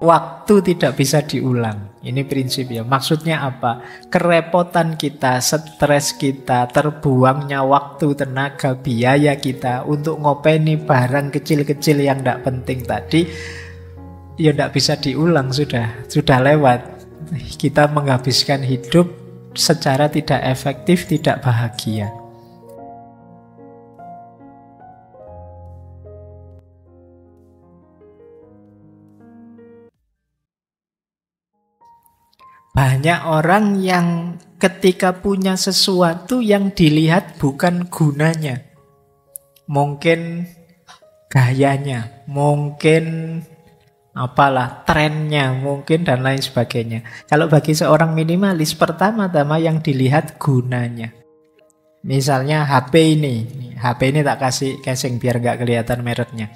waktu tidak bisa diulang. Ini prinsipnya. Maksudnya apa? Kerepotan kita, stres kita, terbuangnya waktu, tenaga, biaya kita untuk ngopeni barang kecil-kecil yang tidak penting tadi, ya tidak bisa diulang, sudah lewat. Kita menghabiskan hidup secara tidak efektif, tidak bahagia. Banyak orang yang ketika punya sesuatu yang dilihat bukan gunanya. Mungkin gayanya, mungkin apalah, trennya, mungkin dan lain sebagainya. Kalau bagi seorang minimalis, pertama-tama yang dilihat gunanya. Misalnya HP ini tak kasih casing biar nggak kelihatan mereknya.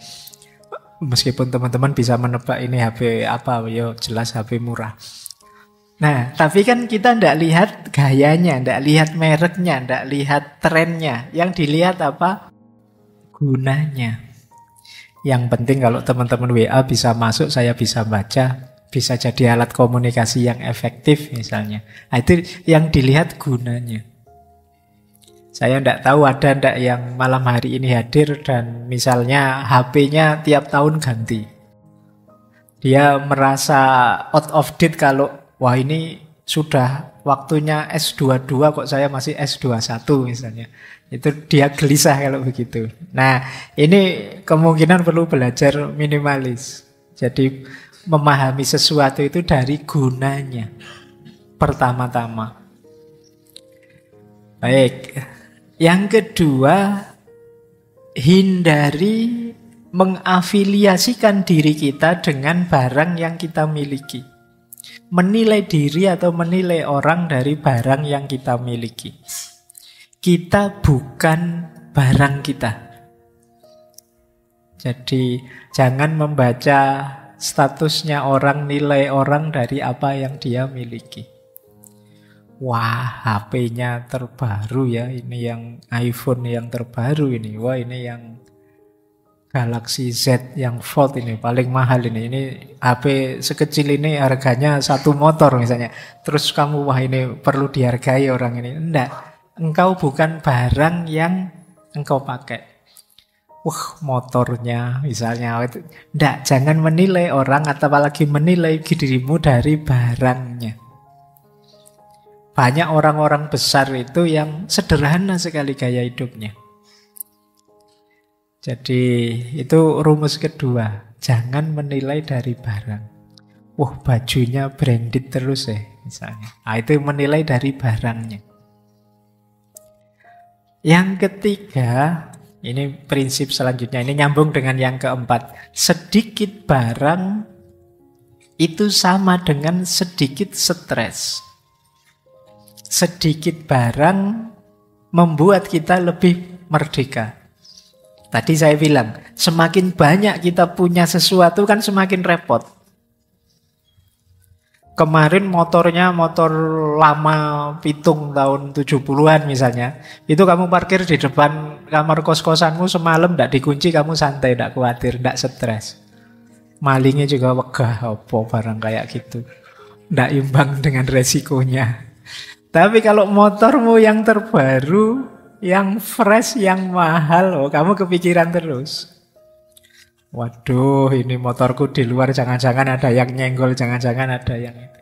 Meskipun teman-teman bisa menebak ini HP apa, yo jelas HP murah. Nah, tapi kan kita tidak lihat gayanya, tidak lihat mereknya, tidak lihat trennya. Yang dilihat apa? Gunanya. Yang penting kalau teman-teman WA bisa masuk, saya bisa baca, bisa jadi alat komunikasi yang efektif misalnya. Nah, itu yang dilihat gunanya. Saya tidak tahu ada tidak yang malam hari ini hadir dan misalnya HP-nya tiap tahun ganti. Dia merasa out of date kalau wah ini sudah waktunya S22 kok saya masih S21 misalnya. Itu dia gelisah kalau begitu. Nah, ini kemungkinan perlu belajar minimalis. Jadi memahami sesuatu itu dari gunanya pertama-tama. Baik. Yang kedua, hindari mengafiliasikan diri kita dengan barang yang kita miliki. Menilai diri atau menilai orang dari barang yang kita miliki. Kita bukan barang kita. Jadi jangan membaca statusnya orang, nilai orang dari apa yang dia miliki. Wah, HP-nya terbaru ya, ini yang iPhone yang terbaru ini. Wah, ini yang Galaxy Z yang Fold ini paling mahal ini. Ini HP sekecil ini harganya satu motor misalnya. Terus kamu wah ini perlu dihargai orang ini. Enggak. Engkau bukan barang yang engkau pakai. Wah, motornya misalnya itu. Enggak, jangan menilai orang atau apalagi menilai dirimu dari barangnya. Banyak orang-orang besar itu yang sederhana sekali gaya hidupnya. Jadi itu rumus kedua, jangan menilai dari barang. Wah, bajunya branded terus ya misalnya. Nah, itu menilai dari barangnya. Yang ketiga, ini prinsip selanjutnya, ini nyambung dengan yang keempat. Sedikit barang itu sama dengan sedikit stres. Sedikit barang membuat kita lebih merdeka. Tadi saya bilang, semakin banyak kita punya sesuatu kan semakin repot. Kemarin motornya motor lama pitung tahun 70-an misalnya. Itu kamu parkir di depan kamar kos-kosanmu semalam tidak dikunci, kamu santai, tidak khawatir, tidak stres. Malingnya juga wegah, apa barang kayak gitu. Tidak imbang dengan resikonya. Tapi kalau motormu yang terbaru, yang fresh, yang mahal, oh, kamu kepikiran terus. Waduh, ini motorku di luar, jangan-jangan ada yang nyenggol, jangan-jangan ada yang itu.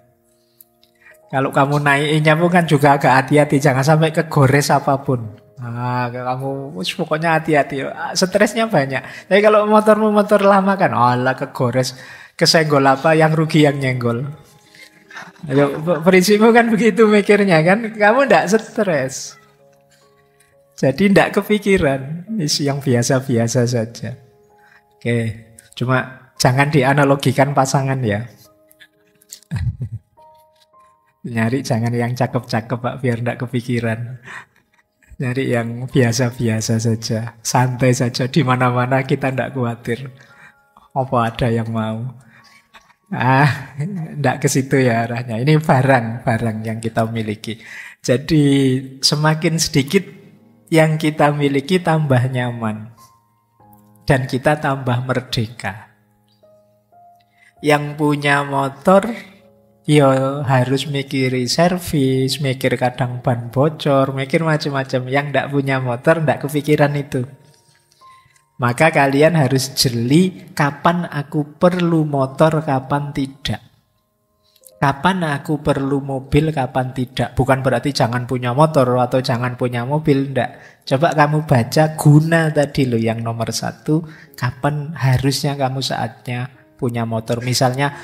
Kalau kamu naikinnya pun kan juga agak hati-hati, jangan sampai kegores apapun. Nah, kamu pokoknya hati-hati, stresnya banyak. Tapi kalau motormu motor lama kan, alah kegores, kesenggol apa, yang rugi yang nyenggol. Ayo, prinsipmu kan begitu mikirnya kan, kamu tidak stres. Jadi tidak kepikiran, isi yang biasa-biasa saja. Oke, cuma jangan dianalogikan pasangan ya. Nyari jangan yang cakep-cakep Pak, biar tidak kepikiran. Nyari yang biasa-biasa saja, santai saja, di mana-mana kita tidak khawatir. Apa ada yang mau? Tidak ke situ ya arahnya. Ini barang yang kita miliki. Jadi semakin sedikit yang kita miliki tambah nyaman. Dan kita tambah merdeka. Yang punya motor ya harus mikiri servis, mikir kadang ban bocor, mikir macam-macam. Yang ndak punya motor ndak kepikiran itu. Maka kalian harus jeli kapan aku perlu motor, kapan tidak. Kapan aku perlu mobil, kapan tidak. Bukan berarti jangan punya motor atau jangan punya mobil, ndak. Coba kamu baca guna tadi loh yang nomor 1. Kapan harusnya kamu saatnya punya motor. Misalnya,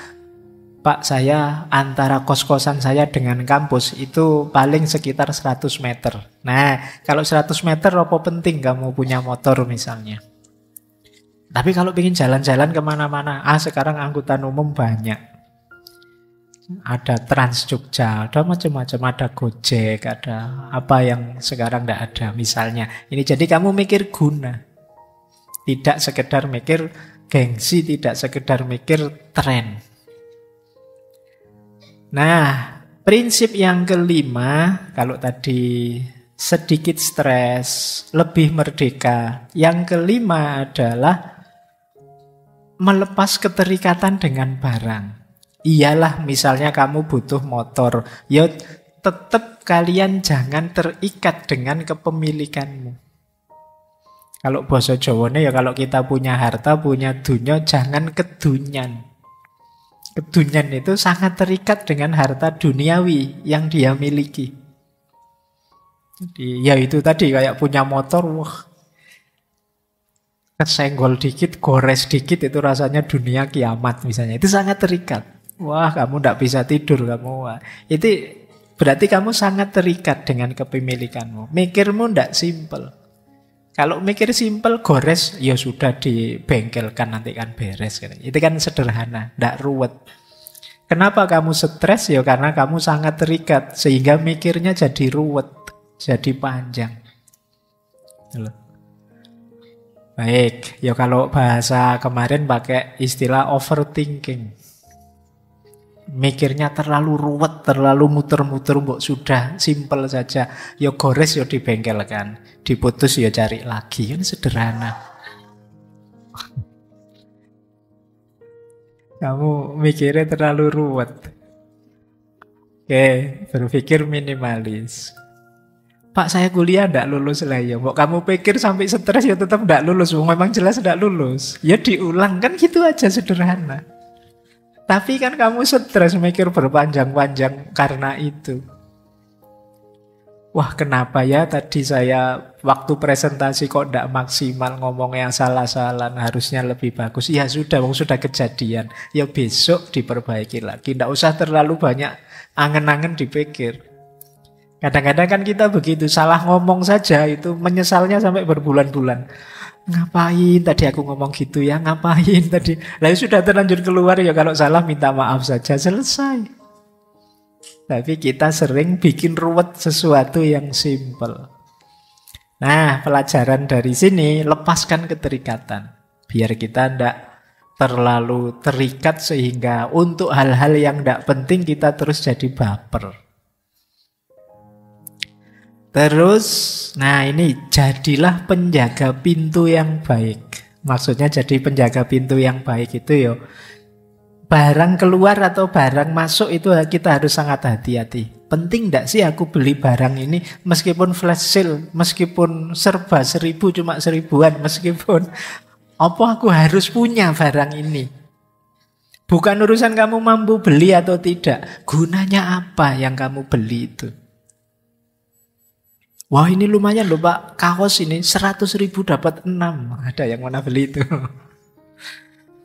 Pak, saya antara kos-kosan saya dengan kampus itu paling sekitar 100 meter. Nah, kalau 100 meter apa penting kamu punya motor misalnya. Tapi kalau ingin jalan-jalan kemana-mana, sekarang angkutan umum banyak. Ada Trans Jogja, ada macam-macam, ada Gojek, ada apa yang sekarang tidak ada misalnya. Ini jadi kamu mikir guna. Tidak sekedar mikir gengsi, tidak sekedar mikir tren. Nah, prinsip yang kelima, kalau tadi sedikit stres, lebih merdeka. Yang kelima adalah melepas keterikatan dengan barang. Iyalah misalnya kamu butuh motor, ya tetap kalian jangan terikat dengan kepemilikanmu. Kalau bahasa Jawane ya kalau kita punya harta, punya dunya, jangan kedunyan. Kedunyan itu sangat terikat dengan harta duniawi yang dia miliki. Jadi ya itu tadi kayak punya motor, wah, kesenggol dikit, gores dikit itu rasanya dunia kiamat misalnya. Itu sangat terikat. Wah, kamu tidak bisa tidur kamu. Wah. Itu berarti kamu sangat terikat dengan kepemilikanmu. Mikirmu tidak simpel. Kalau mikir simpel, gores, ya sudah dibengkelkan nanti kan beres. Itu kan sederhana, tidak ruwet. Kenapa kamu stres? Ya karena kamu sangat terikat, sehingga mikirnya jadi ruwet, jadi panjang. Baik, ya kalau bahasa kemarin pakai istilah overthinking. Mikirnya terlalu ruwet, terlalu muter-muter, mbok sudah simpel saja. Ya gores ya dibengkelkan, diputus ya cari lagi. Ini sederhana. Kamu mikirnya terlalu ruwet. Oke, berpikir minimalis. Pak, saya kuliah ndak lulus lah ya. Mbok kamu pikir sampai stres ya tetap ndak lulus. Memang jelas ndak lulus. Ya diulang kan gitu aja sederhana. Tapi kan kamu stres mikir berpanjang-panjang karena itu. Wah, kenapa ya tadi saya waktu presentasi kok tidak maksimal, ngomongnya salah-salah, harusnya lebih bagus. Ya sudah, sudah kejadian. Ya besok diperbaiki lagi. Tidak usah terlalu banyak angen-angen dipikir. Kadang-kadang kan kita begitu, salah ngomong saja itu menyesalnya sampai berbulan-bulan. Ngapain tadi aku ngomong gitu ya, ngapain tadi. Lalu sudah terlanjur keluar ya kalau salah minta maaf saja, selesai. Tapi kita sering bikin ruwet sesuatu yang simple. Nah, pelajaran dari sini, lepaskan keterikatan. Biar kita tidak terlalu terikat sehingga untuk hal-hal yang tidak penting kita terus jadi baper. Terus, nah ini jadilah penjaga pintu yang baik. Maksudnya jadi penjaga pintu yang baik itu ya, barang keluar atau barang masuk itu kita harus sangat hati-hati. Penting enggak sih aku beli barang ini meskipun flash sale, meskipun serba 1000 cuma 1000-an, meskipun apa aku harus punya barang ini. Bukan urusan kamu mampu beli atau tidak, gunanya apa yang kamu beli itu. Wah, ini lumayan loh Pak, kaos ini 100.000 dapat 6. Ada yang mana beli itu?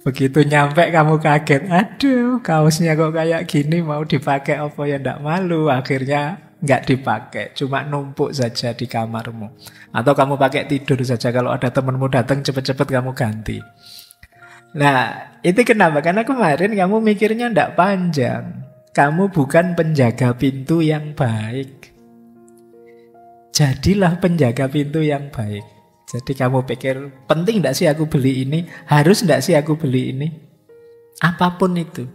Begitu nyampe kamu kaget, aduh kaosnya kok kayak gini, mau dipakai apa ya ndak malu. Akhirnya nggak dipakai, cuma numpuk saja di kamarmu. Atau kamu pakai tidur saja, kalau ada temanmu datang cepet-cepet kamu ganti. Nah, itu kenapa? Karena kemarin kamu mikirnya ndak panjang. Kamu bukan penjaga pintu yang baik. Jadilah penjaga pintu yang baik. Jadi kamu pikir, penting enggak sih aku beli ini? Harus enggak sih aku beli ini? Apapun itu.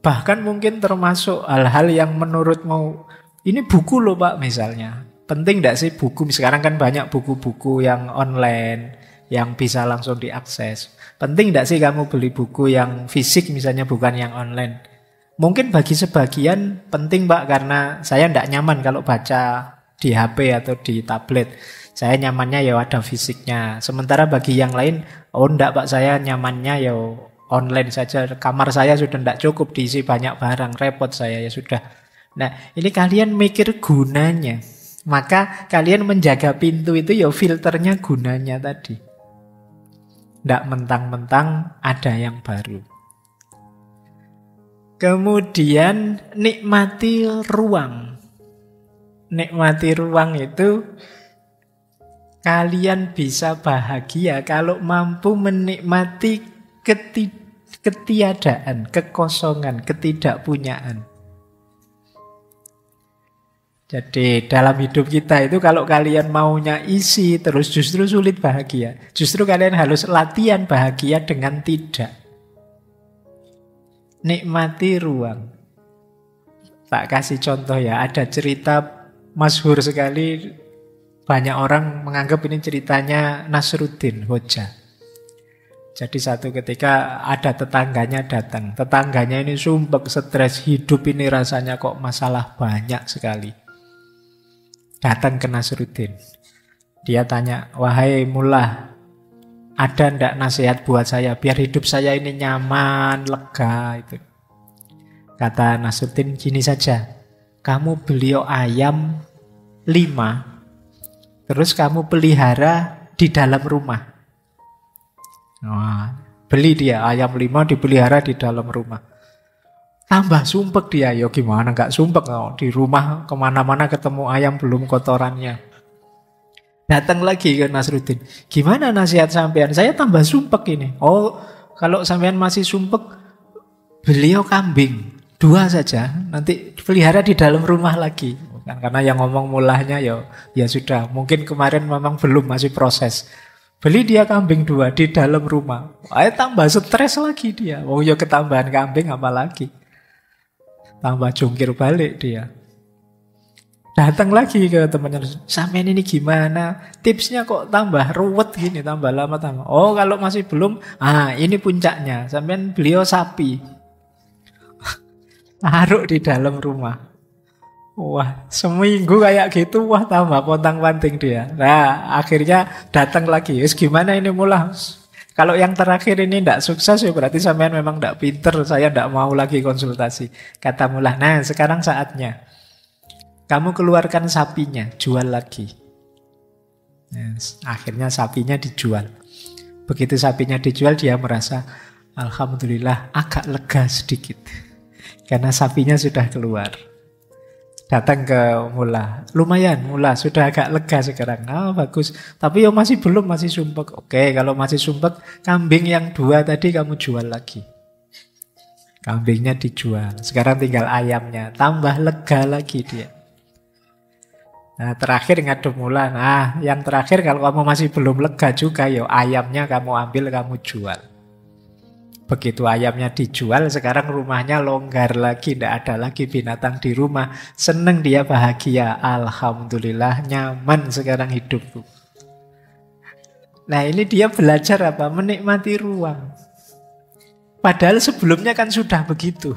Bahkan mungkin termasuk hal-hal yang menurutmu, ini buku loh Pak misalnya. Penting enggak sih buku? Sekarang kan banyak buku-buku yang online. yang bisa langsung diakses. Penting tidak sih kamu beli buku yang fisik misalnya, bukan yang online? Mungkin bagi sebagian penting Pak, karena saya tidak nyaman kalau baca di HP atau di tablet. Saya nyamannya ya ada fisiknya. Sementara bagi yang lain, oh enggak Pak, saya nyamannya ya online saja. Kamar saya sudah tidak cukup diisi banyak barang, repot saya ya sudah. Nah, ini kalian mikir gunanya. Maka kalian menjaga pintu itu ya filternya gunanya tadi. Tidak mentang-mentang ada yang baru. Kemudian nikmati ruang. Nikmati ruang itu kalian bisa bahagia kalau mampu menikmati ketiadaan, kekosongan, ketidakpunyaan. Jadi dalam hidup kita itu kalau kalian maunya isi terus justru sulit bahagia. Justru kalian harus latihan bahagia dengan tidak. Nikmati ruang. Tak kasih contoh ya, ada cerita masyhur sekali. Banyak orang menganggap ini ceritanya Nasruddin Hoja. Jadi satu ketika ada tetangganya datang. Tetangganya ini sumpek, stres, hidup ini rasanya kok masalah banyak sekali. Datang ke Nasruddin. Dia tanya, wahai mullah, ada ndak nasihat buat saya biar hidup saya ini nyaman, lega itu. Kata Nasruddin, gini saja. Kamu beli ayam 5, terus kamu pelihara di dalam rumah. Wah, beli dia ayam 5 dipelihara di dalam rumah. Tambah sumpek dia, ya gimana gak sumpek, di rumah kemana-mana ketemu ayam belum kotorannya. Datang lagi ke Nasruddin. Gimana nasihat sampean? Saya tambah sumpek ini. Oh, kalau sampean masih sumpek, beliau kambing 2 saja. Nanti pelihara di dalam rumah lagi. Bukan, karena yang ngomong mulahnya ya sudah. Mungkin kemarin memang belum, masih proses. Beli dia kambing 2 di dalam rumah. Ayo tambah stres lagi dia. Oh ya ketambahan kambing apalagi. Tambah jungkir balik dia. Datang lagi ke temannya, sampean ini gimana? Tipsnya kok tambah ruwet gini, tambah lama tambah. Oh, kalau masih belum, ini puncaknya. Sampean beliau sapi. Taruh di dalam rumah. Wah, seminggu kayak gitu, wah tambah pontang-panting dia. Nah, akhirnya datang lagi. Wis gimana ini mulai? Kalau yang terakhir ini tidak sukses, ya berarti sampean memang tidak pinter. Saya tidak mau lagi konsultasi. Kata mullah, nah sekarang saatnya. Kamu keluarkan sapinya, jual lagi. Nah, akhirnya sapinya dijual. Begitu sapinya dijual, dia merasa, alhamdulillah agak lega sedikit. Karena sapinya sudah keluar. Datang ke mullah, lumayan mullah, sudah agak lega sekarang. Bagus. Tapi masih belum, masih sumpek. Oke, kalau masih sumpek, kambing yang 2 tadi kamu jual lagi. Kambingnya dijual. Sekarang tinggal ayamnya. Tambah lega lagi dia. Nah, terakhir ngadep mullah. Nah, yang terakhir kalau kamu masih belum lega juga, ayamnya kamu ambil, kamu jual. Begitu ayamnya dijual, sekarang rumahnya longgar lagi, tidak ada lagi binatang di rumah. Seneng dia, bahagia. Alhamdulillah, nyaman sekarang hidupku. Nah, ini dia belajar apa? Menikmati ruang. Padahal sebelumnya kan sudah begitu.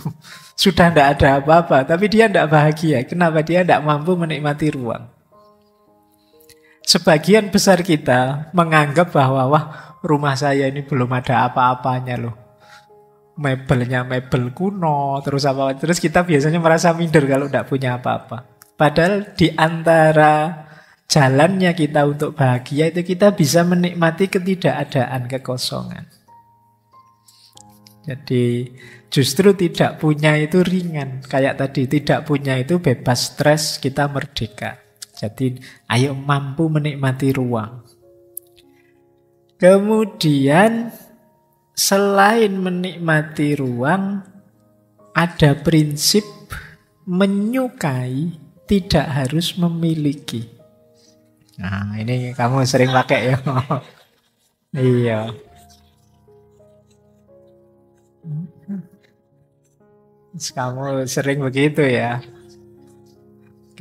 Sudah tidak ada apa-apa. Tapi dia tidak bahagia. Kenapa? Dia tidak mampu menikmati ruang. Sebagian besar kita menganggap bahwa wah, rumah saya ini belum ada apa-apanya loh. Mebelnya mebel kuno. Terus kita biasanya merasa minder kalau tidak punya apa-apa. Padahal di antara jalannya kita untuk bahagia itu kita bisa menikmati ketidakadaan, kekosongan. Jadi justru tidak punya itu ringan. Kayak tadi, tidak punya itu bebas stres, kita merdeka. Jadi ayo mampu menikmati ruang. Kemudian selain menikmati ruang, ada prinsip menyukai, tidak harus memiliki. Nah, ini kamu sering pakai ya. Iya. Kamu sering begitu ya.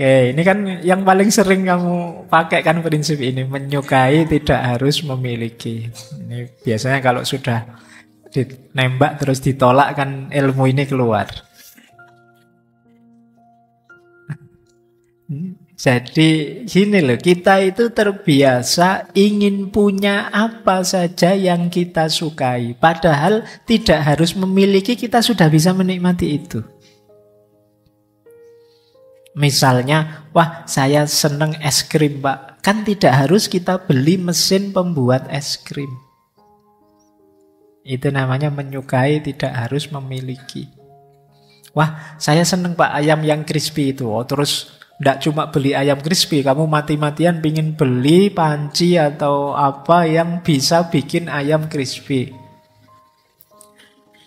Oke, ini kan yang paling sering kamu pakai kan prinsip ini, menyukai tidak harus memiliki. Ini biasanya kalau sudah nembak terus ditolak kan ilmu ini keluar. Jadi gini loh, kita itu terbiasa ingin punya apa saja yang kita sukai. Padahal tidak harus memiliki, kita sudah bisa menikmati itu. Misalnya, wah saya seneng es krim Pak. Kan tidak harus kita beli mesin pembuat es krim. Itu namanya menyukai tidak harus memiliki. Wah saya seneng Pak ayam yang crispy itu. Oh, terus tidak cuma beli ayam crispy, kamu mati-matian pingin beli panci atau apa yang bisa bikin ayam crispy.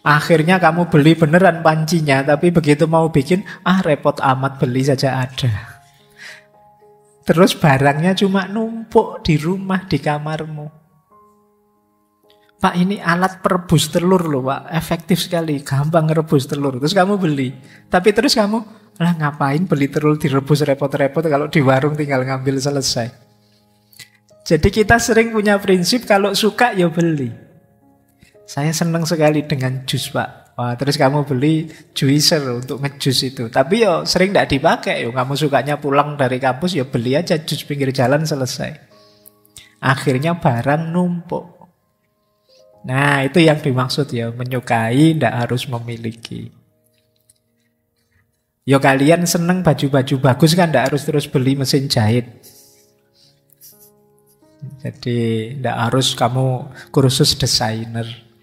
Akhirnya kamu beli beneran pancinya, tapi begitu mau bikin, repot amat beli saja ada. Terus barangnya cuma numpuk di rumah, di kamarmu. Pak ini alat perebus telur loh Pak, efektif sekali, gampang ngerebus telur. Terus kamu beli, tapi terus kamu, lah ngapain beli telur direbus repot-repot kalau di warung tinggal ngambil selesai. Jadi kita sering punya prinsip kalau suka ya beli. Saya senang sekali dengan jus Pak. Wah, terus kamu beli juicer untuk ngejus itu. Tapi yo sering tidak dipakai. Yo, kamu sukanya pulang dari kampus ya beli aja jus pinggir jalan selesai. Akhirnya barang numpuk. Nah itu yang dimaksud ya, menyukai tidak harus memiliki. Yo kalian seneng baju-baju bagus kan tidak harus terus beli mesin jahit. Jadi tidak harus kamu kursus desainer.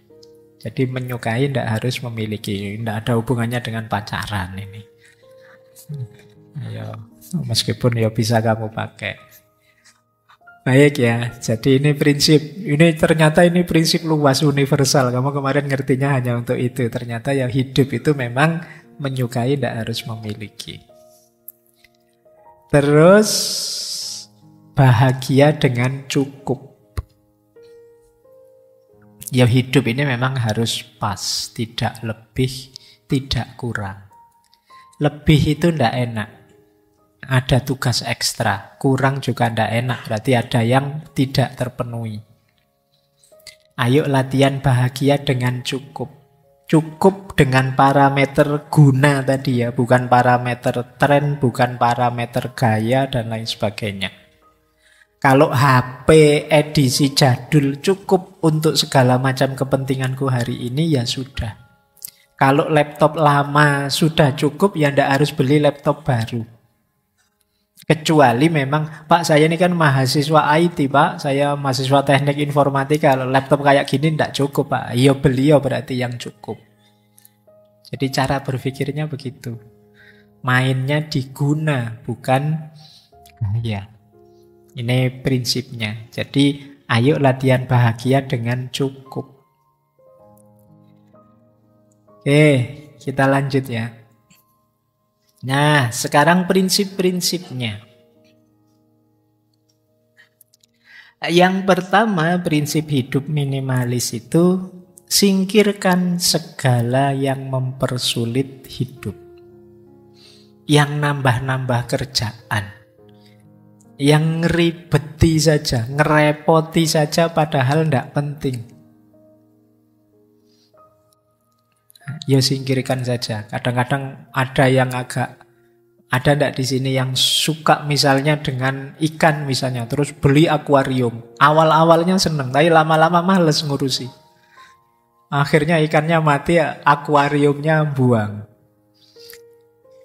Jadi menyukai tidak harus memiliki, tidak ada hubungannya dengan pacaran ini. Ya, meskipun ya bisa kamu pakai. Baik ya, jadi ini prinsip, ini ternyata ini prinsip luas universal. Kamu kemarin ngertinya hanya untuk itu. Ternyata yang hidup itu memang menyukai, tidak harus memiliki. Terus bahagia dengan cukup. Ya hidup ini memang harus pas, tidak lebih, tidak kurang. Lebih itu tidak enak. Ada tugas ekstra, kurang juga tidak enak, berarti ada yang tidak terpenuhi. Ayo latihan bahagia dengan cukup. Cukup dengan parameter guna tadi ya, bukan parameter tren, bukan parameter gaya, dan lain sebagainya. Kalau HP edisi jadul cukup untuk segala macam kepentinganku hari ini, ya sudah. Kalau laptop lama sudah cukup, ya tidak harus beli laptop baru. Kecuali memang, Pak saya ini kan mahasiswa IT Pak, saya mahasiswa teknik informatika, kalau laptop kayak gini tidak cukup Pak. Iya beli berarti yang cukup. Jadi cara berpikirnya begitu. Mainnya diguna, bukan gaya. Ini prinsipnya. Jadi ayo latihan bahagia dengan cukup. Oke, kita lanjut ya. Nah, sekarang prinsip-prinsipnya. Yang pertama, prinsip hidup minimalis itu singkirkan segala yang mempersulit hidup. Yang nambah-nambah kerjaan. Yang ngeribeti saja, ngerepoti saja padahal tidak penting. Ya singkirkan saja. Kadang-kadang ada yang ada ndak di sini yang suka misalnya dengan ikan misalnya, terus beli akuarium. Awal-awalnya seneng, tapi lama-lama males ngurusi. Akhirnya ikannya mati, akuariumnya buang.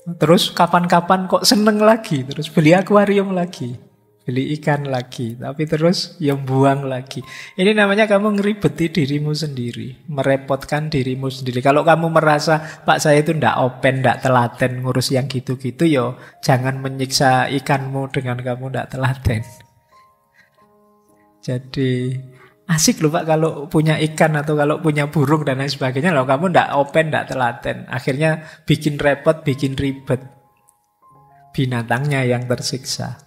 Terus kapan-kapan kok seneng lagi, terus beli akuarium lagi, beli ikan lagi, tapi terus yang buang lagi. Ini namanya kamu ngeribeti dirimu sendiri, merepotkan dirimu sendiri. Kalau kamu merasa, Pak saya itu ndak open, ndak telaten ngurus yang gitu-gitu, yo jangan menyiksa ikanmu dengan kamu ndak telaten. Jadi asik loh Pak kalau punya ikan atau kalau punya burung dan lain sebagainya. Loh kamu ndak open, ndak telaten. Akhirnya bikin repot, bikin ribet. Binatangnya yang tersiksa.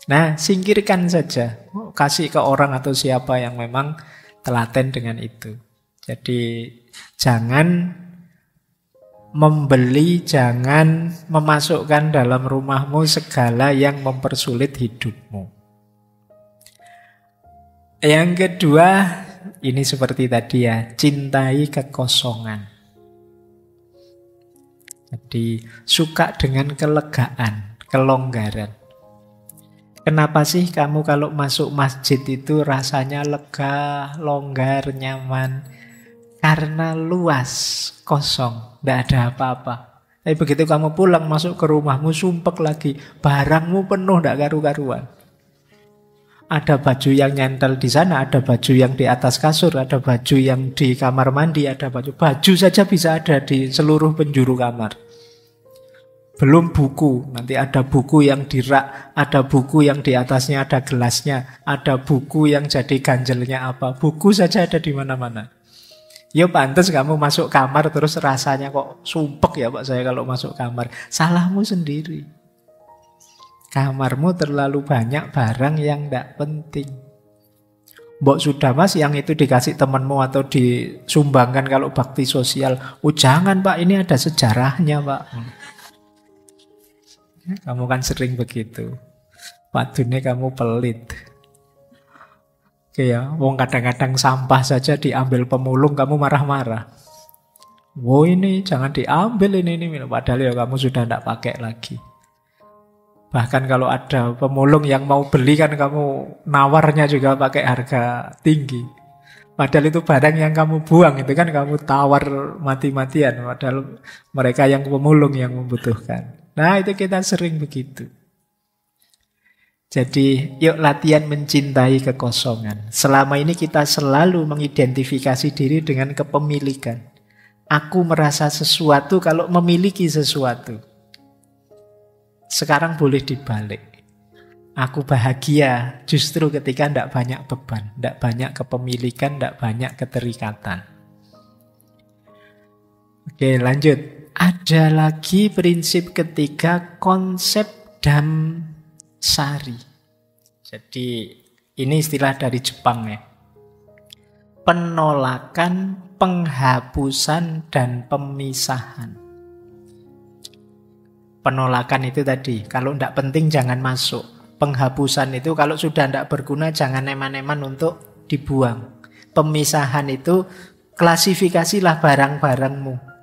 Nah, singkirkan saja. Kasih ke orang atau siapa yang memang telaten dengan itu. Jadi jangan Membeli jangan memasukkan dalam rumahmu segala yang mempersulit hidupmu. Yang kedua, ini seperti tadi ya, cintai kekosongan. Jadi suka dengan kelegaan, kelonggaran. Kenapa sih kamu kalau masuk masjid itu rasanya lega, longgar, nyaman? Karena luas, kosong, tidak ada apa-apa. Tapi begitu kamu pulang masuk ke rumahmu, sumpek lagi, barangmu penuh, tidak karu-karuan. Ada baju yang nyantel di sana, ada baju yang di atas kasur, ada baju yang di kamar mandi, ada baju saja bisa ada di seluruh penjuru kamar. Belum buku, nanti ada buku yang di rak, ada buku yang di atasnya ada gelasnya, ada buku yang jadi ganjelnya apa. Buku saja ada di mana-mana. Ya pantas kamu masuk kamar terus rasanya kok sumpek ya Pak saya kalau masuk kamar. Salahmu sendiri. Kamarmu terlalu banyak barang yang tidak penting. Mbok sudah mas yang itu dikasih temanmu atau disumbangkan kalau bakti sosial. Oh jangan Pak, ini ada sejarahnya Pak. Kamu kan sering begitu. Padune kamu pelit. Oke ya, wong kadang-kadang sampah saja diambil pemulung kamu marah-marah. Wow ini jangan diambil ini. Padahal ya kamu sudah tidak pakai lagi. Bahkan kalau ada pemulung yang mau beli kan kamu nawarnya juga pakai harga tinggi. Padahal itu barang yang kamu buang, itu kan kamu tawar mati-matian. Padahal mereka yang pemulung yang membutuhkan. Nah itu kita sering begitu. Jadi yuk latihan mencintai kekosongan. Selama ini kita selalu mengidentifikasi diri dengan kepemilikan. Aku merasa sesuatu kalau memiliki sesuatu. Sekarang boleh dibalik. Aku bahagia justru ketika tidak banyak beban, tidak banyak kepemilikan, tidak banyak keterikatan. Oke lanjut. Ada lagi prinsip ketiga, konsep Damsari. Jadi ini istilah dari Jepang ya. Penolakan, penghapusan, dan pemisahan. Penolakan itu tadi, kalau tidak penting jangan masuk. Penghapusan itu kalau sudah tidak berguna jangan eman-eman untuk dibuang. Pemisahan itu klasifikasilah barang-barangmu.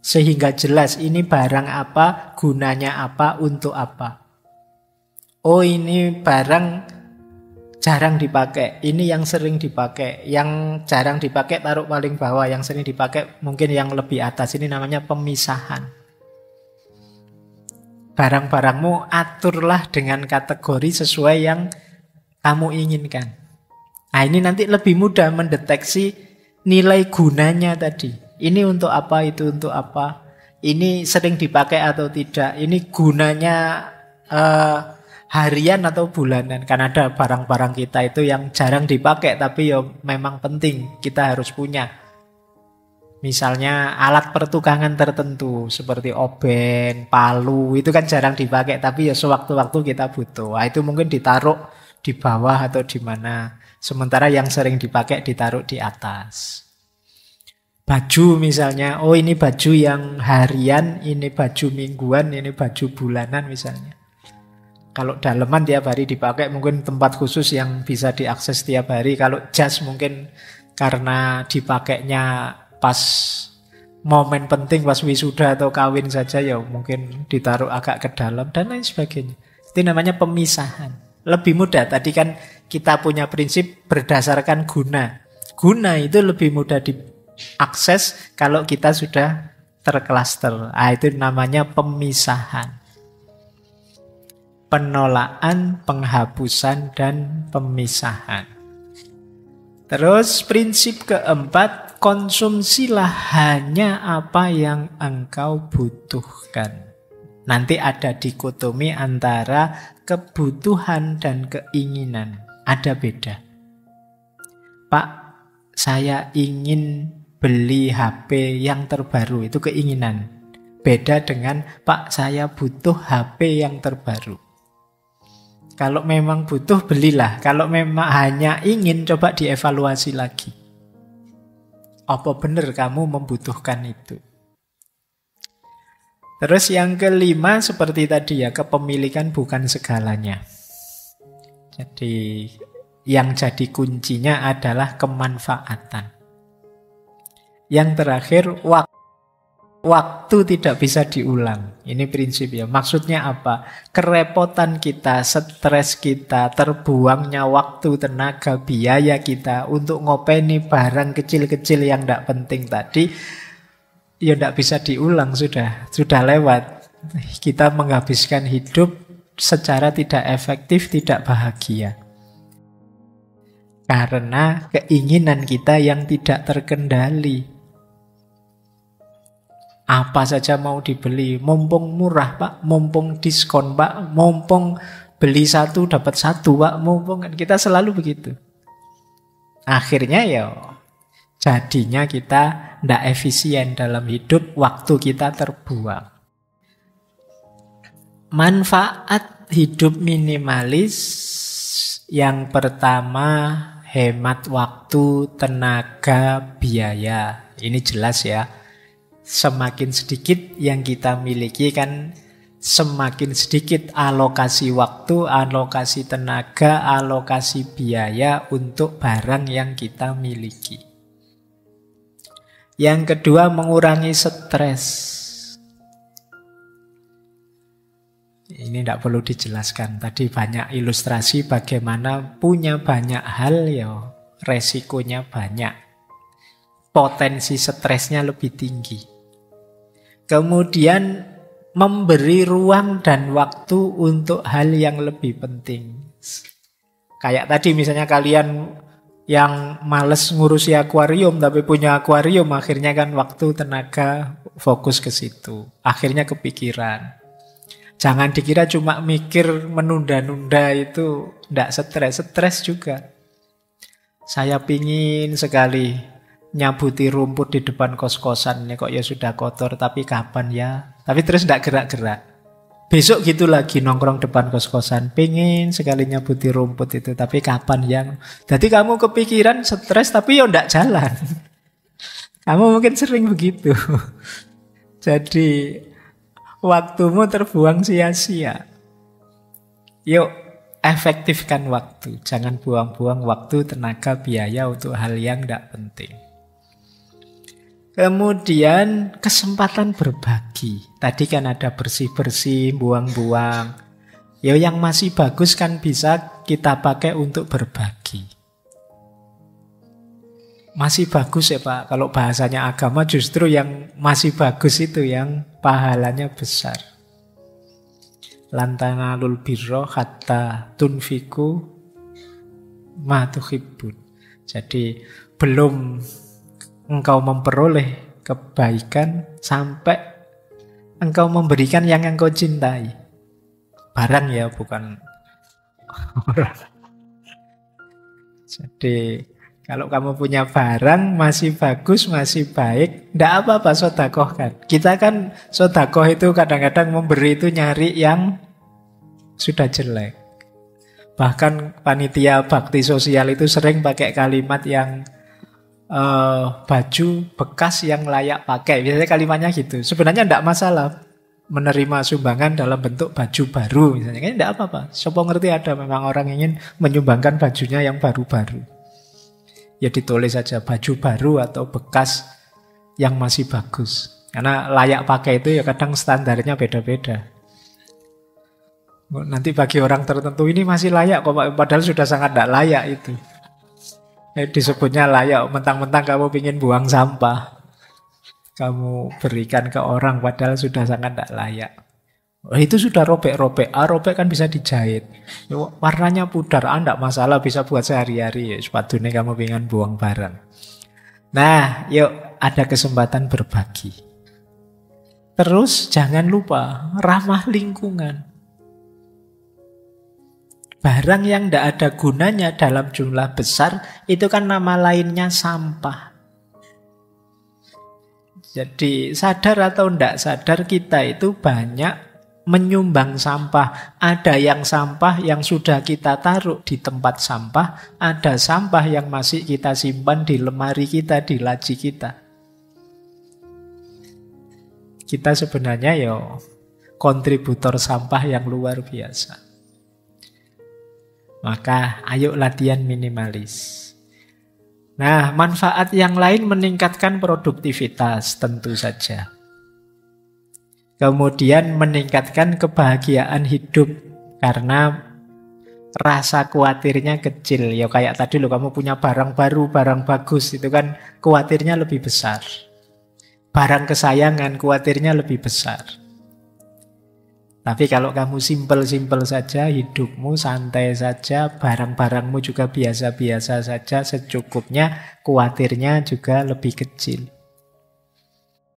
Sehingga jelas ini barang apa, gunanya apa, untuk apa. Oh ini barang jarang dipakai, ini yang sering dipakai. Yang jarang dipakai taruh paling bawah, yang sering dipakai mungkin yang lebih atas. Ini namanya pemisahan. Barang-barangmu aturlah dengan kategori sesuai yang kamu inginkan. Nah ini nanti lebih mudah mendeteksi nilai gunanya tadi. Ini untuk apa, itu untuk apa. Ini sering dipakai atau tidak. Ini gunanya harian atau bulanan. Kan ada barang-barang kita itu yang jarang dipakai tapi ya memang penting kita harus punya. Misalnya alat pertukangan tertentu seperti obeng, palu, itu kan jarang dipakai tapi ya sewaktu-waktu kita butuh. Nah, itu mungkin ditaruh di bawah atau di mana. Sementara yang sering dipakai ditaruh di atas. Baju misalnya, oh ini baju yang harian, ini baju mingguan, ini baju bulanan misalnya. Kalau daleman tiap hari dipakai mungkin tempat khusus yang bisa diakses tiap hari. Kalau jas mungkin karena dipakainya pas momen penting, pas wisuda atau kawin saja ya mungkin ditaruh agak ke dalam dan lain sebagainya. Itu namanya pemisahan. Lebih mudah, tadi kan kita punya prinsip berdasarkan guna. Guna itu lebih mudah diakses kalau kita sudah terklaster. Itu namanya pemisahan. Penolakan, penghapusan, dan pemisahan. Terus prinsip keempat, konsumsilah hanya apa yang engkau butuhkan. Nanti ada dikotomi antara kebutuhan dan keinginan. Ada beda. Pak, saya ingin beli HP yang terbaru, itu keinginan. Beda dengan, Pak, saya butuh HP yang terbaru. Kalau memang butuh, belilah. Kalau memang hanya ingin, coba dievaluasi lagi. Apa benar kamu membutuhkan itu? Terus yang kelima seperti tadi ya, kepemilikan bukan segalanya. Jadi yang jadi kuncinya adalah kemanfaatan. Yang terakhir, waktu tidak bisa diulang. Ini prinsip ya. Maksudnya apa? Kerepotan kita, stres kita, terbuangnya waktu, tenaga, biaya kita untuk ngopeni barang kecil-kecil yang tidak penting tadi, ya tidak bisa diulang, sudah lewat. Kita menghabiskan hidup secara tidak efektif, tidak bahagia. Karena keinginan kita yang tidak terkendali. Apa saja mau dibeli, mumpung murah Pak, mumpung diskon Pak, mumpung beli satu dapat satu Pak, mumpung, kita selalu begitu. Akhirnya ya jadinya kita tidak efisien dalam hidup, waktu kita terbuang. Manfaat hidup minimalis yang pertama, hemat waktu, tenaga, biaya. Ini jelas ya. Semakin sedikit yang kita miliki kan semakin sedikit alokasi waktu, alokasi tenaga, alokasi biaya untuk barang yang kita miliki. Yang kedua, mengurangi stres. Ini tidak perlu dijelaskan. Tadi banyak ilustrasi bagaimana punya banyak hal ya resikonya banyak. Potensi stresnya lebih tinggi. Kemudian memberi ruang dan waktu untuk hal yang lebih penting. Kayak tadi misalnya kalian yang males ngurusi akuarium tapi punya akuarium, akhirnya kan waktu, tenaga, fokus ke situ. Akhirnya kepikiran. Jangan dikira cuma mikir menunda-nunda itu tidak stres. Stres juga. Saya pingin sekali nyabuti rumput di depan kos-kosan. Ini kok ya sudah kotor, tapi kapan ya? Tapi terus tidak gerak-gerak. Besok gitu lagi nongkrong depan kos-kosan. Pingin sekali nyabuti rumput itu, tapi kapan ya? Jadi kamu kepikiran, stres, tapi ya tidak jalan. Kamu mungkin sering begitu. Jadi waktumu terbuang sia-sia. Yuk, efektifkan waktu. Jangan buang-buang waktu, tenaga, biaya untuk hal yang tidak penting. Kemudian kesempatan berbagi. Tadi kan ada bersih-bersih, buang-buang. Ya yang masih bagus kan bisa kita pakai untuk berbagi. Masih bagus ya Pak. Kalau bahasanya agama justru yang masih bagus itu yang pahalanya besar. Lan tanalul birra hatta tunfiku ma tuhibbun. Jadi belum engkau memperoleh kebaikan sampai engkau memberikan yang engkau cintai. Barang ya, bukan orang. Jadi kalau kamu punya barang masih bagus, masih baik, tidak apa-apa sodakohkan. Kita kan sodakoh itu kadang-kadang memberi itu nyari yang sudah jelek. Bahkan panitia bakti sosial itu sering pakai kalimat yang baju bekas yang layak pakai. Biasanya kalimatnya gitu. Sebenarnya tidak masalah menerima sumbangan dalam bentuk baju baru misalnya. Kan tidak apa-apa. Siapa ngerti ada memang orang ingin menyumbangkan bajunya yang baru-baru. Ya ditulis saja baju baru atau bekas yang masih bagus. Karena layak pakai itu ya kadang standarnya beda-beda. Nanti bagi orang tertentu ini masih layak kok, padahal sudah sangat tidak layak itu. Disebutnya layak, mentang-mentang kamu ingin buang sampah. Kamu berikan ke orang padahal sudah sangat tidak layak. Itu sudah robek-robek. Robek kan bisa dijahit. Warnanya pudar, tidak masalah, bisa buat sehari-hari. Sepatunya kamu ingin buang barang. Nah, yuk ada kesempatan berbagi. Terus jangan lupa ramah lingkungan. Barang yang tidak ada gunanya dalam jumlah besar, itu kan nama lainnya sampah. Jadi sadar atau tidak sadar kita itu banyak menyumbang sampah. Ada yang sampah yang sudah kita taruh di tempat sampah, ada sampah yang masih kita simpan di lemari kita, di laci kita. kita sebenarnya ya kontributor sampah yang luar biasa. Maka ayo latihan minimalis. Nah, manfaat yang lain meningkatkan produktivitas tentu saja. Kemudian meningkatkan kebahagiaan hidup karena rasa khawatirnya kecil. Ya kayak tadi loh, kamu punya barang baru, barang bagus, itu kan khawatirnya lebih besar. Barang kesayangan khawatirnya lebih besar. Tapi kalau kamu simpel-simpel saja, hidupmu santai saja, barang-barangmu juga biasa-biasa saja, secukupnya, khawatirnya juga lebih kecil.